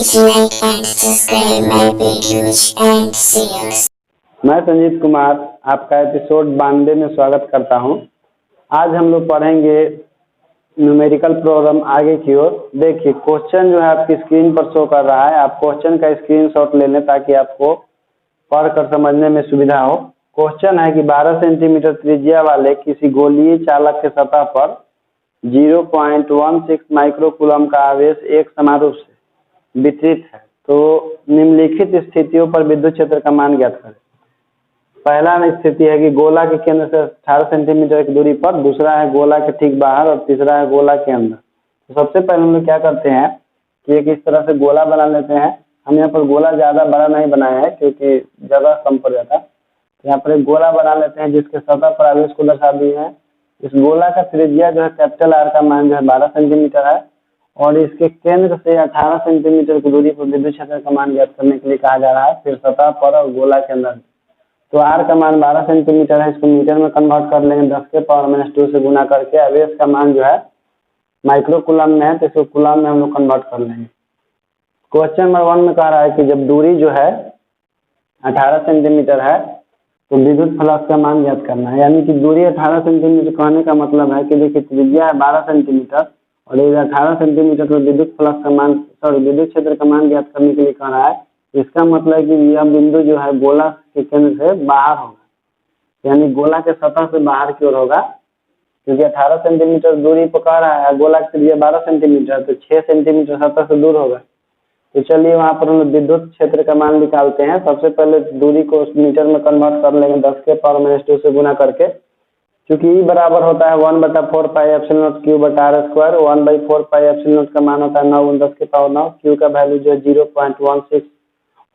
Please like and subscribe my videos and see us. मैं संजीत कुमार आपका episode 92 में स्वागत करता हूं। आज हम लोग पढ़ेंगे न्यूमेरिकल प्रॉब्लम आगे की ओर। देखिए क्वेश्चन जो है आपकी स्क्रीन पर शो कर रहा है। आप क्वेश्चन का स्क्रीनशॉट ले लें ताकि आपको पढ़कर समझने में सुविधा हो। क्वेश्चन है कि 12 सेंटीमीटर त्रिज्या वाले किसी गोलीय चालक के सतह पर 0.16 माइक्रोकूलम का आवेश एक समारूप से वितरित है, तो निम्नलिखित स्थितियों पर विद्युत क्षेत्र का मान ज्ञात करें। पहला स्थिति है कि गोला के केंद्र से 18 सेंटीमीटर की दूरी पर, दूसरा है गोला के ठीक बाहर और तीसरा है गोला के अंदर। तो सबसे पहले हम लोग क्या करते हैं कि एक इस तरह से गोला बना लेते हैं। हम यहाँ पर गोला ज़्यादा बड़ा नहीं बनाया है क्योंकि जगह कम पड़ जाता है। तो यहाँ पर एक गोला बना लेते हैं जिसके सतह पर आवेश को दर्शा दिए हैं। इस गोला का त्रिज्या जो है कैपिटल आर का मान जो है 12 सेंटीमीटर है और इसके केंद्र से 18 सेंटीमीटर की दूरी पर विद्युत क्षेत्र का मान ज्ञात करने के लिए कहा जा रहा है। फिर सतह पर और गोला के अंदर। तो आर का मान 12 सेंटीमीटर है, इसको मीटर में कन्वर्ट कर लेंगे 10 के पावर -2 से गुना करके। आवेश का मान जो है माइक्रोकूलम में है तो इसको कूलम में हम लोग कन्वर्ट कर लेंगे। क्वेश्चन नंबर 1 में कह रहा है कि जब दूरी जो है 18 सेंटीमीटर है तो विद्युत फ्लक्स का मान ज्ञात करना है। यानी कि दूरी 18 सेंटीमीटर कहने का मतलब है कि देखिए त्रिज्या है 12 सेंटीमीटर और ये 18 सेंटीमीटर पर विद्युत फ्लक्स का मान विद्युत क्षेत्र का मान ज्ञात करने के लिए कह रहा है। इसका मतलब है कि यह बिंदु जो है गोला के केंद्र से बाहर होगा, यानी गोला के सतह से बाहर की ओर होगा, क्योंकि 18 सेंटीमीटर दूरी पर कह रहा है। गोला की त्रिज्या 12 सेंटीमीटर तो 6 सेंटीमीटर सतह से दूर होगा। तो चलिए वहाँ पर हम विद्युत क्षेत्र का मान निकालते हैं। सबसे पहले दूरी को मीटर में कन्वर्ट कर लेंगे 10 के पावर -2 से गुना करके। क्योंकि ई बराबर होता है 1/4 पाई एप्सिलॉन नॉट क्यू बटा r square. 1/4 pi epsilon naught का मान होता है 9 × 10 के पावर 9। क्यू का वैल्यू जो है 0.16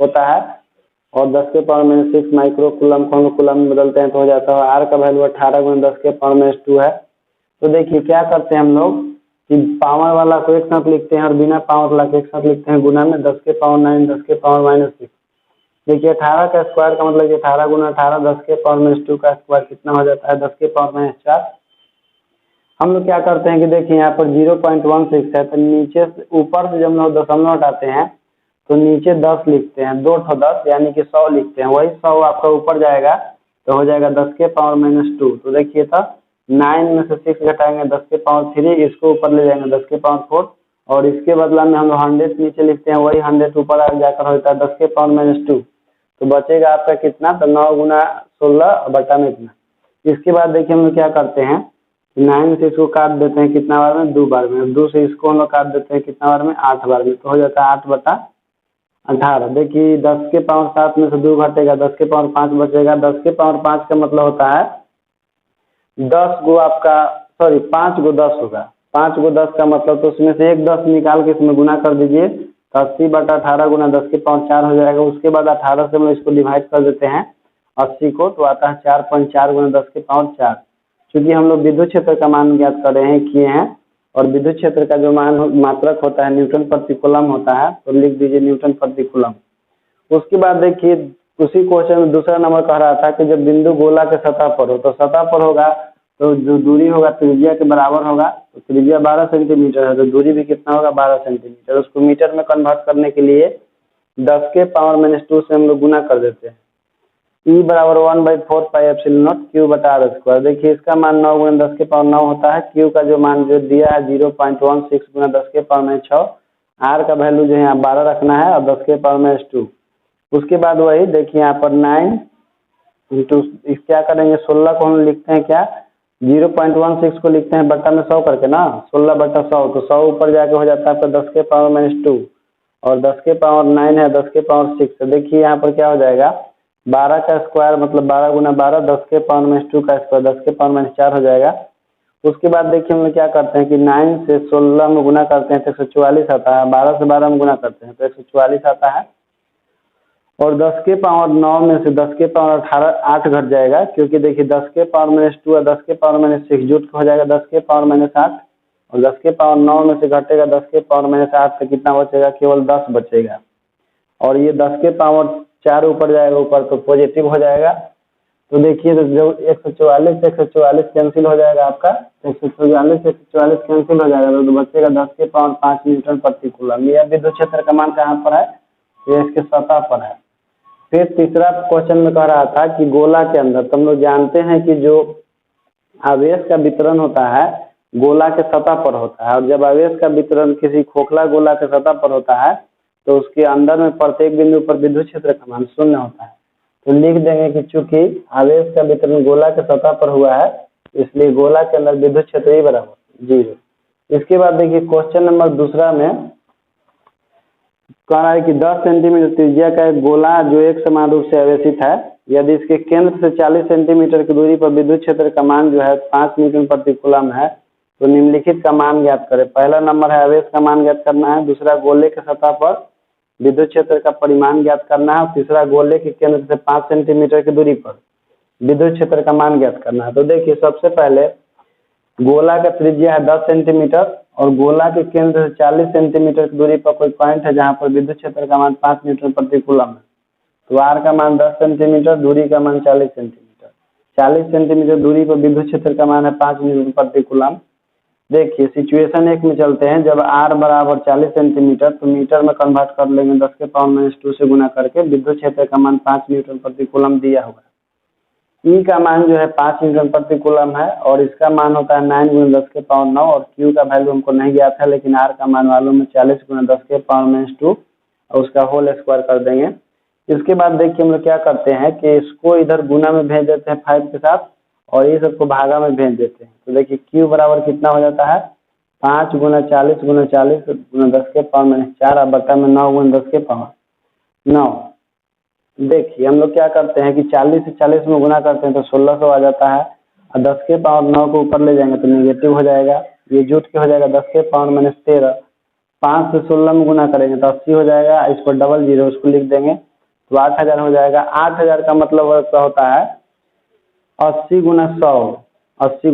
होता है और 10 के पावर -6 माइक्रोकूलम को हम कूलम में बदलते हैं तो हो जाता है। आर का वैल्यू 18 × 10 के पावर -2 है। तो देखिए क्या करते हैं हम लोग कि पावर वाला को एक साथ लिखते हैं और बिना पावर वाला को एक साथ लिखते हैं गुना में 10 के पावर 9 10 के पावर -6। देखिए 18 का स्क्वायर का मतलब 18 × 18 10 के पावर -2 का स्क्वायर कितना हो जाता है 10 के पावर -4। हम लोग क्या करते हैं कि देखिए यहाँ पर 0.16 है तो नीचे से ऊपर से जब हम लोग दशमलव हटाते हैं तो नीचे 10 लिखते हैं, 2 ठो 10 यानी कि 100 लिखते हैं। वही 100 आपका ऊपर जाएगा तो हो जाएगा 10 के पावर -2। तो देखिए तो 9 में से 6 घटाएंगे 10 के पावर 3, इसको ऊपर ले जाएंगे 10 के पावर 4 और इसके बदला में हम लोग 100 नीचे लिखते हैं। वही 100 ऊपर आ जाकर होता है 10 के पावर -2। तो बचेगा आपका कितना, तो 9 × 16 बटा में इतना। इसके बाद देखिए हम लोग क्या करते हैं 9 से इसको काट देते हैं कितना बार में, 2 बार में। 2 से इसको हम लोग काट देते हैं कितना बार में, 8 बार में। तो हो जाता है 8/18। देखिए 10 के पावर 7 में से 2 घटेगा 10 के पावर 5 बचेगा। 10 के पावर 5 का मतलब होता है 10 गो आपका 5 गो 10 होगा। 5 गो 10 का मतलब तो उसमें से एक 10 निकाल के इसमें गुना कर दीजिए तो 80/18 × 10 के पावर 4 हो जाएगा। उसके बाद 18 से हम इसको डिवाइड कर देते हैं 80 को, तो आता है 4.4 × 10 के पावर 4। क्योंकि हम लोग विद्युत क्षेत्र का मान ज्ञात कर रहे हैं किए हैं और विद्युत क्षेत्र का जो मान मात्रक होता है न्यूटन प्रति कूलम होता है, तो लिख दीजिए न्यूटन प्रति कूलम। उसके बाद देखिए उसी क्वेश्चन में दूसरा नंबर कह रहा था कि जब बिंदु गोला के सतह पर हो, तो सतह पर होगा तो जो दूरी होगा त्रिज्या के बराबर होगा। तो त्रिज्या 12 सेंटीमीटर है तो दूरी भी कितना होगा 12 सेंटीमीटर। उसको मीटर में कन्वर्ट करने के लिए 10 के पावर -2 से हम लोग गुना कर देते हैं। ई बराबर 1/4 पाई एप्सिलॉन नॉट क्यू बटा आर स्क्वायर। देखिए इसका मान 9 × 10 के पावर 9 होता है। क्यू का जो मान जो दिया है 0.16 × 10 के पावर -6। आर का वैल्यू जो है यहाँ 12 रखना है और 10 के पावर -2। उसके बाद वही देखिए यहाँ पर 9 इंटू क्या करेंगे 16 को हम लिखते हैं क्या 0.16 को लिखते हैं बट्टा में 100 करके ना, 16/100। तो 100 ऊपर जाके हो जाता है आपका 10 के पावर -2 और 10 के पावर 9 है 10 के पावर 6। तो देखिए यहाँ पर क्या हो जाएगा 12 का स्क्वायर मतलब 12 × 12 10 के पावर -2 का स्क्वायर 10 के पावर -4 हो जाएगा। उसके बाद देखिए हम लोग क्या करते हैं कि 9 से 16 में गुना करते हैं तो 144 आता है। 12 से 12 में गुना करते हैं तो 144 आता है और 10 के पावर 9 में से 10 के पावर 18 8 घट जाएगा, क्योंकि देखिए 10 के पावर -2 और 10 के पावर -6 जुट हो जाएगा 10 के पावर -8 और 10 के पावर 9 में से घटेगा 10 के पावर -8 तो कितना बचेगा, केवल 10 बचेगा। और ये 10 के पावर 4 ऊपर जाएगा ऊपर तो पॉजिटिव हो जाएगा तो देखिए तो जो 144 से 144 कैंसिल हो जाएगा आपका, 144 से 144 कैंसिल हो जाएगा तो बचेगा 10 के पावर 5 न्यूटन प्रति कूलम। यह विद्युत क्षेत्र का मान कहाँ पर है, ये इसके सतह पर है। फिर तीसरा क्वेश्चन में कह रहा था कि गोला के अंदर, तो हम लोग जानते हैं कि जो आवेश का वितरण होता है गोला के सतह पर होता है, और जब आवेश का वितरण किसी खोखला गोला के सतह पर होता है तो उसके अंदर में प्रत्येक बिंदु पर विद्युत क्षेत्र का मान शून्य होता है। तो लिख देंगे कि चूंकि आवेश का वितरण गोला के सतह पर हुआ है इसलिए गोला के अंदर विद्युत क्षेत्र ही बराबर 0। इसके बाद देखिए क्वेश्चन नंबर दूसरा में कह रहा है कि 10 सेंटीमीटर त्रिज्या का एक गोला जो एक समान रूप से आवेशित है, यदि इसके केंद्र से 40 सेंटीमीटर की दूरी पर विद्युत क्षेत्र का मान जो है 5 न्यूटन प्रति कूलम है, तो निम्नलिखित का मान ज्ञात करें। पहला नंबर है आवेश का मान ज्ञात करना है, दूसरा गोले के सतह पर विद्युत क्षेत्र का परिमाण ज्ञात करना है, और तीसरा गोले के केंद्र से 5 सेंटीमीटर की दूरी पर विद्युत क्षेत्र का मान ज्ञात करना है। तो देखिए सबसे पहले गोला का त्रिज्या है 10 सेंटीमीटर और गोला के केंद्र से 40 सेंटीमीटर की दूरी पर कोई पॉइंट है जहां पर विद्युत क्षेत्र का मान 5 न्यूटन प्रति कूलम है। तो आर का मान 10 सेंटीमीटर, दूरी का मान 40 सेंटीमीटर, 40 सेंटीमीटर दूरी पर विद्युत क्षेत्र का मान है 5 न्यूटन प्रति कूलम। देखिए सिचुएशन 1 में चलते हैं, जब आर बराबर 40 सेंटीमीटर तो मीटर में कन्वर्ट कर लेंगे 10 के पावर -2 से गुना करके, विद्युत क्षेत्र का मान 5 न्यूटन प्रति कूलम दिया हुआ है। ई का मान जो है 5 न्यूटन प्रति कूलम है और इसका मान होता है 9 × 10 के पावर 9, और क्यू का वैल्यू हमको नहीं ज्ञात है लेकिन आर का मान मालूम है 40 × 10 के पावर -2 और उसका होल स्क्वायर कर देंगे। इसके बाद देखिए हम लोग क्या करते हैं कि इसको इधर गुना में भेज देते हैं 5 के साथ और ये सबको भागा में भेज देते हैं। तो देखिए क्यू बराबर कितना हो जाता है 5 × 40 × 40 × 10 के पावर -4 और बटा में 9 × 10 के पावर 9। देखिए हम लोग क्या करते हैं कि 40 से 40 में गुना करते हैं तो 1600 आ जाता है, और 10 के पावर 9 को ऊपर ले जाएंगे तो नेगेटिव हो जाएगा, ये जुट के हो जाएगा 10 के पावर -13। 5 से 16 में गुना करेंगे तो 80 हो जाएगा, इस पर डबल जीरो उसको लिख देंगे तो 8000 हो जाएगा। 8000 का मतलब होता है 80 × 100, 80 ×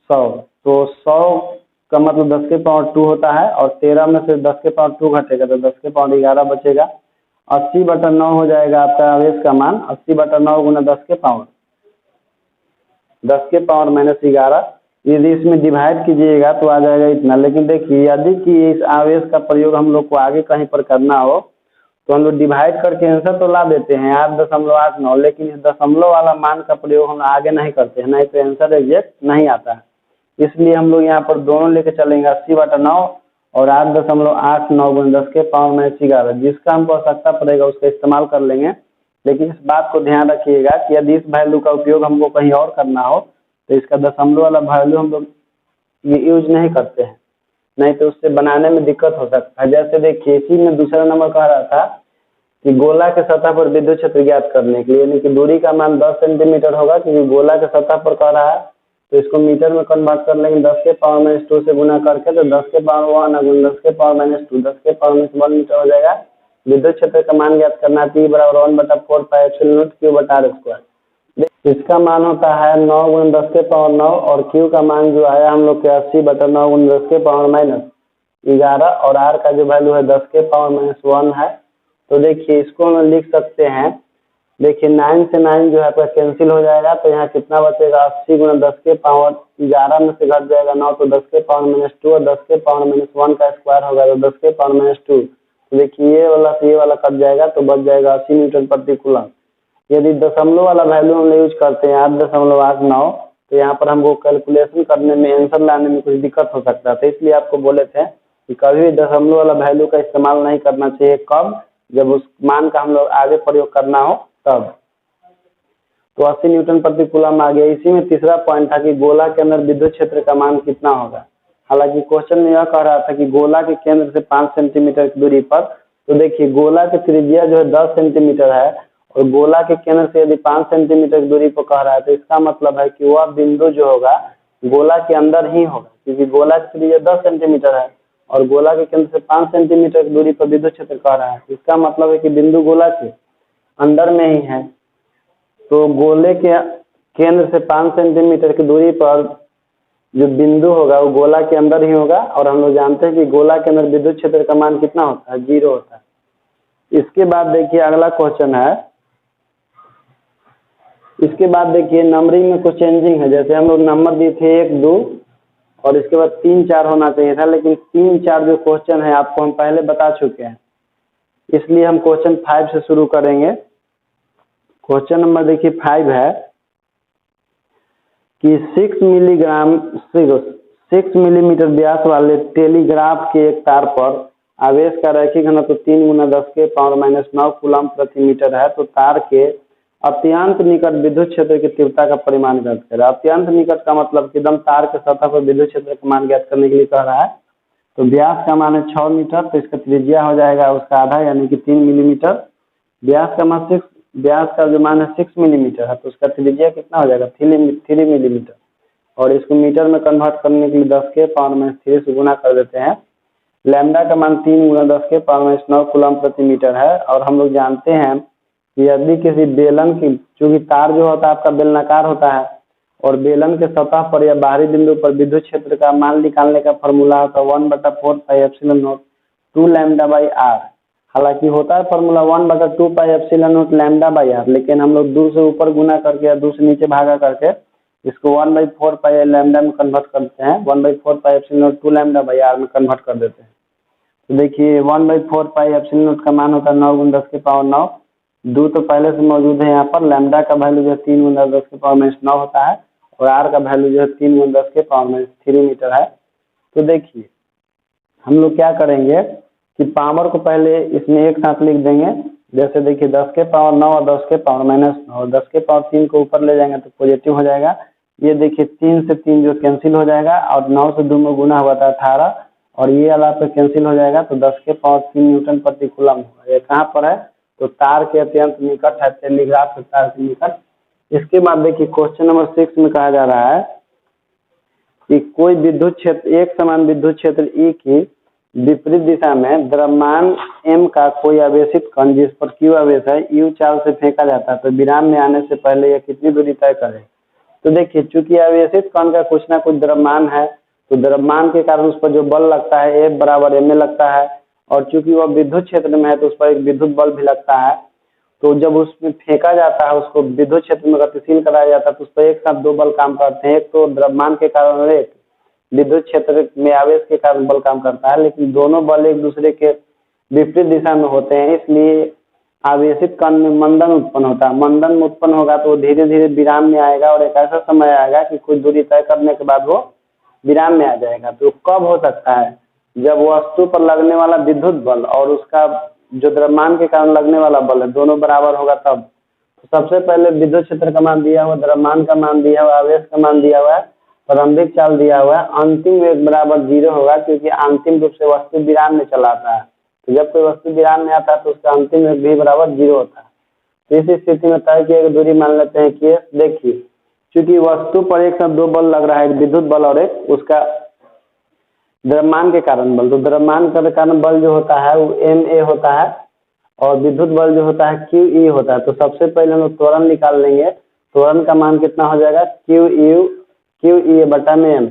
100। तो 100 का मतलब 10 के पावर 2 होता है और 13 में से 10 के पावर 2 घटेगा तो 10 के पावर 11 बचेगा। 80/9 हो जाएगा आपका आवेश का मान, 80/9 × 10 के पावर 11। यदि इसमें डिवाइड कीजिएगा तो आ जाएगा इतना। लेकिन देखिए यदि कि इस आवेश का प्रयोग हम लोग को आगे कहीं पर करना हो तो हम लोग डिवाइड करके आंसर तो ला देते हैं 8.89, लेकिन इस दशमलव वाला मान का प्रयोग हम आगे नहीं करते हैं, नहीं तो आंसर एग्जैक्ट नहीं आता है। इसलिए हम लोग यहाँ पर दोनों लेके चलेंगे 80/9 और 8.89 × 10 के पावर -11, जिसका हमको आवश्यकता पड़ेगा उसका इस्तेमाल कर लेंगे। लेकिन इस बात को ध्यान रखिएगा कि यदि इस वैल्यू का उपयोग हमको कहीं और करना हो तो इसका दशमलव वाला वैल्यू हम लोग ये यूज नहीं करते हैं, नहीं तो उससे बनाने में दिक्कत हो सकता है। जैसे देखिए इसी में दूसरा नंबर कह रहा था कि गोला के सतह पर विद्युत क्षेत्र ज्ञात करने के लिए, यानी कि दूरी का मान 10 सेंटीमीटर होगा क्योंकि गोला के सतह पर कह रहा है, तो इसको मीटर में कन्वर्ट कर लेंगे 10 के पावर -2 से गुना करके, तो 10 के पावर 1 × 10 के पावर -2 10 के पावर -1 मीटर हो जाएगा। विद्युत क्षेत्र का मान ज्ञात करना P बराबर 1/4πε0 इसका मान होता है 9 × 10 के पावर 9 और Q का मान जो आया हम लोग के 80/9 × 10 के पावर -11 और R का जो वैल्यू है 10 के पावर -1 है। तो देखिए इसको हम लिख सकते हैं, देखिए 9 से 9 जो है आपका कैंसिल हो जाएगा तो यहाँ कितना बचेगा 80 × 10 के पावर 11 में से घट जाएगा 9 तो 10 के पावर -2 और 10 के पावर -1 का स्क्वायर होगा तो 10 के पावर -2। तो देखिए ये वाला से ये वाला कट जाएगा तो बच जाएगा 80 न्यूटन प्रति कूलम। यदि दशमलव वाला वैल्यू हम यूज करते हैं 8.89 तो यहाँ पर हमको कैलकुलेशन करने में आंसर लाने में कुछ दिक्कत हो सकता था, इसलिए आपको बोले थे कि कभी भी दशमलव वाला वैल्यू का इस्तेमाल नहीं करना चाहिए। कब? जब उस मान का हम लोग आगे प्रयोग करना हो तब। तो 80 न्यूटन प्रति कूलम आ गया। इसी में तीसरा पॉइंट था कि गोला के अंदर विद्युत क्षेत्र का मान कितना होगा। हालांकि क्वेश्चन में यह कह रहा था कि गोला के केंद्र से 5 सेंटीमीटर की दूरी पर, तो देखिए गोला की त्रिज्या जो है 10 सेंटीमीटर है और गोला के केंद्र से यदि 5 सेंटीमीटर की दूरी पर कह रहा है तो इसका मतलब है कि वह बिंदु जो होगा गोला के अंदर ही होगा, क्योंकि गोला की त्रिज्या 10 सेंटीमीटर है और गोला के केंद्र से 5 सेंटीमीटर की दूरी पर विद्युत क्षेत्र कह रहा है। इसका मतलब है कि बिंदु गोला के अंदर में ही है। तो गोले के केंद्र से 5 सेंटीमीटर की दूरी पर जो बिंदु होगा वो गोला के अंदर ही होगा और हम लोग जानते हैं कि गोला के अंदर विद्युत क्षेत्र का मान कितना होता है 0 होता है। इसके बाद देखिए अगला क्वेश्चन है, इसके बाद देखिए नंबरिंग में कुछ चेंजिंग है, जैसे हम लोग नंबर दिए थे 1 2 और इसके बाद 3 4 होना चाहिए था, लेकिन 3 4 जो क्वेश्चन है आपको हम पहले बता चुके हैं, इसलिए हम क्वेश्चन 5 से शुरू करेंगे। क्वेश्चन नंबर देखिए 5 है कि 6 मिलीमीटर व्यास वाले टेलीग्राफ के एक तार पर आवेश का रैखिक घनत्व 3 × 10⁻⁹ कूलम प्रति मीटर है, तो तार के अत्यंत निकट विद्युत क्षेत्र की तीव्रता का परिमाण ज्ञात करें। अत्यंत निकट का मतलब कि एकदम तार के सतह पर विद्युत क्षेत्र का मान ज्ञात करने के लिए कह रहा है। तो व्यास का मान है 6 मीटर, तो इसका त्रिज्या हो जाएगा उसका आधा यानी कि 3 मिलीमीटर। व्यास का जो मान है 6 मिलीमीटर है, तो उसका त्रिज्या कितना हो जाएगा 3 मिलीमीटर, और इसको मीटर में कन्वर्ट करने के लिए 10⁻³ से गुना कर देते हैं। लैम्डा का मान 3 × 10⁻⁹ कूलम प्रति मीटर है। और हम लोग जानते हैं कि यदि किसी बेलन की, चूंकि तार जो होता है आपका बेलनाकार होता है और बेलन के सतह पर या बाहरी बिंदु पर विद्युत क्षेत्र का मान निकालने का फॉर्मूला होता है 1/4πε0 2 λ/r। हालांकि होता है फॉर्मूला 1/2πε0 λ/r, लेकिन हम लोग 2 से ऊपर गुना करके या 2 से नीचे भागा करके इसको 1/4π लैम्डा में कन्वर्ट करते हैं, 1/4πε0 2 λ/r में कन्वर्ट कर देते हैं। तो देखिए 1/4πε0 का मान होता है 9 × 10⁹ 2 तो पहले से मौजूद है यहाँ पर। लैम्डा का वैल्यू जो है 3 × 10⁻⁹ होता है और r का वैल्यू जो है 3 × 10⁻³ मीटर है। तो देखिए हम लोग क्या करेंगे कि पावर को पहले इसमें एक साथ लिख देंगे। जैसे देखिए 10⁻9 और 10⁻⁻9 और 10⁻³ को ऊपर ले जाएंगे तो पॉजिटिव हो जाएगा। ये देखिए 3 से 3 जो कैंसिल हो जाएगा और 9 से 2 में गुना हुआ था 18 और ये वाला पे कैंसिल हो जाएगा, तो 10⁻³ न्यूटन प्रति कूलम। ये कहाँ पर है, तो तार के अत्यंत निकट है, टेलीग्राफ के तार के निकट। इसके बाद देखिए क्वेश्चन नंबर 6 में कहा जा रहा है कि कोई विद्युत क्षेत्र, एक समान विद्युत क्षेत्र E की विपरीत दिशा में द्रव्यमान m का कोई आवेशित कण जिस पर q आवेश है u चाल से फेंका जाता है, तो विराम में आने से पहले यह कितनी दूरी तय करे। तो देखिए चूंकि आवेशित कण का कुछ ना कुछ द्रव्यमान है, तो द्रव्यमान के कारण उस पर जो बल लगता है F बराबर ma लगता है, और चूंकि वह विद्युत क्षेत्र में है तो उस पर एक विद्युत बल भी लगता है। तो जब उसमें फेंका जाता है, उसको विद्युत क्षेत्र में गतिशील कराया जाता है, तो उस पर एक साथ 2 बल काम करते हैं, एक तो द्रव्यमान के कारण और एक विद्युत क्षेत्र में आवेश के कारण बल काम करता है, लेकिन दोनों बल एक दूसरे के विपरीत दिशा में होते हैं। इसलिए आवेशित कण में मंदन उत्पन्न होता है। मंदन उत्पन्न होगा तो वो धीरे धीरे विराम में आएगा और एक ऐसा समय आएगा कि कुछ दूरी तय करने के बाद वो विराम में आ जाएगा। तो कब हो सकता है, जब वस्तु पर लगने वाला विद्युत बल और उसका जो द्रव्यमान के कारण लगने वाला बल है दोनों बराबर होगा तब। तो सबसे पहले विद्युत क्षेत्र का मान दिया हुआ, द्रव्यमान का मान दिया हुआ, आवेश का मान दिया हुआ है, प्रारंभिक चाल दिया हुआ है, अंतिम वेग बराबर 0 होगा, क्योंकि अंतिम रूप से वस्तु विराम में चला आता है। तो जब कोई वस्तु विराम में आता है तो उसका अंतिम वेग भी बराबर 0 होता है। तो इस स्थिति में तय किए गए दूरी मान लेते हैं कि देखिए चूंकि वस्तु पर एक साथ 2 बल लग रहा है, एक विद्युत बल और एक उसका द्रव्यमान के कारण बल। तो द्रव्यमान के कारण बल जो होता है वो ma होता है और विद्युत बल जो होता है QE होता है। तो सबसे पहले हम लोग त्वरण निकाल लेंगे। त्वरण का मान कितना हो जाएगा, QE बटा में m।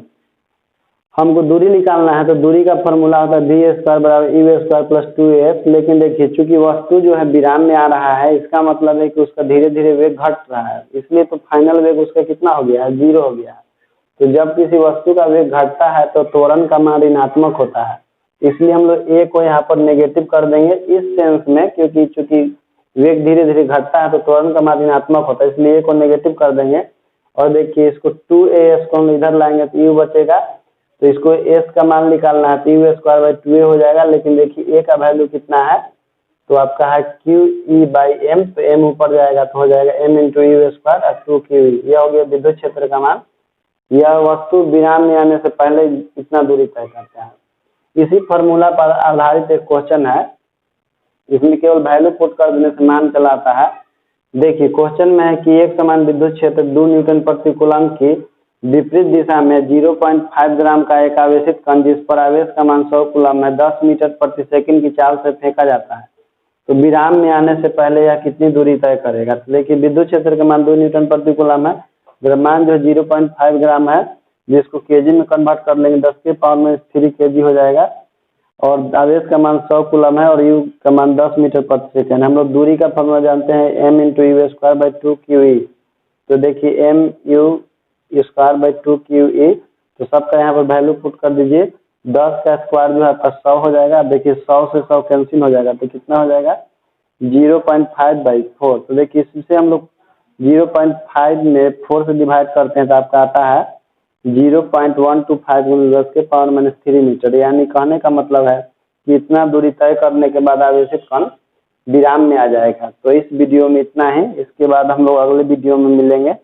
हमको दूरी निकालना है तो दूरी का फॉर्मूला होता है v² बराबर u² प्लस 2f। लेकिन देखिए चूंकि वस्तु जो है विराम में आ रहा है, इसका मतलब है कि उसका धीरे धीरे वेग घट रहा है, इसलिए तो फाइनल वेग उसका कितना हो गया है, 0 हो गया है। तो जब किसी वस्तु का वेग घटता है तो त्वरण का मान ऋणात्मक होता है, इसलिए हम लोग a को यहाँ पर नेगेटिव कर देंगे इस सेंस में, क्योंकि चूंकि वेग धीरे धीरे घटता है तो त्वरण का मान ऋणात्मक होता है, इसलिए a को नेगेटिव कर देंगे। और देखिए इसको 2as को हम इधर लाएंगे तो u बचेगा, तो इसको s का मान निकालना है तो u²/2a हो जाएगा। लेकिन देखिए a का वैल्यू कितना है, तो आपका है QE/m, तो m ऊपर जाएगा तो हो जाएगा m × u² और 2QE। यह हो गया विद्युत क्षेत्र का मान। यह वस्तु विराम में आने से पहले इतना दूरी तय करता है। इसी फॉर्मूला पर आधारित एक क्वेश्चन है, इसमें केवल वैल्यू पुट कर देने से मान चला आता है। देखिए क्वेश्चन में है कि एक समान विद्युत क्षेत्र 2 न्यूटन प्रति कूलम की विपरीत दिशा में 0.5 ग्राम का एक आवेशित कण जिस पर आवेश का मान 100 कूलम है 10 मीटर प्रति सेकंड की चाल से फेंका जाता है, तो विराम में आने से पहले यह कितनी दूरी तय करेगा। तो देखिए विद्युत क्षेत्र का मान 2 न्यूटन प्रति कूलम है, द्रव्यमान जो 0.5 ग्राम है, जिसको केजी में कन्वर्ट कर लेंगे 10⁻³ kg हो जाएगा, और आवेश का मान 100 कूलम है और u का मान 10 मीटर प्रति सेकंड। हम लोग दूरी का फॉर्मूला जानते हैं m × u² 2QE। तो देखिए mu²/2QE, तो सबका यहाँ पर वैल्यू पुट कर दीजिए। 10 का स्क्वायर जो है आपका 100 हो जाएगा। देखिए 100 से 100 कैंसिल हो जाएगा, तो कितना हो जाएगा 0.5/4। तो देखिए इससे हम लोग 0.5 में 4 से डिवाइड करते हैं तो आपका आता है 0.125×10⁻³ मीटर। यानी कहने का मतलब है कि इतना दूरी तय करने के बाद आवेशित कण विराम में आ जाएगा। तो इस वीडियो में इतना ही। इसके बाद हम लोग अगले वीडियो में मिलेंगे।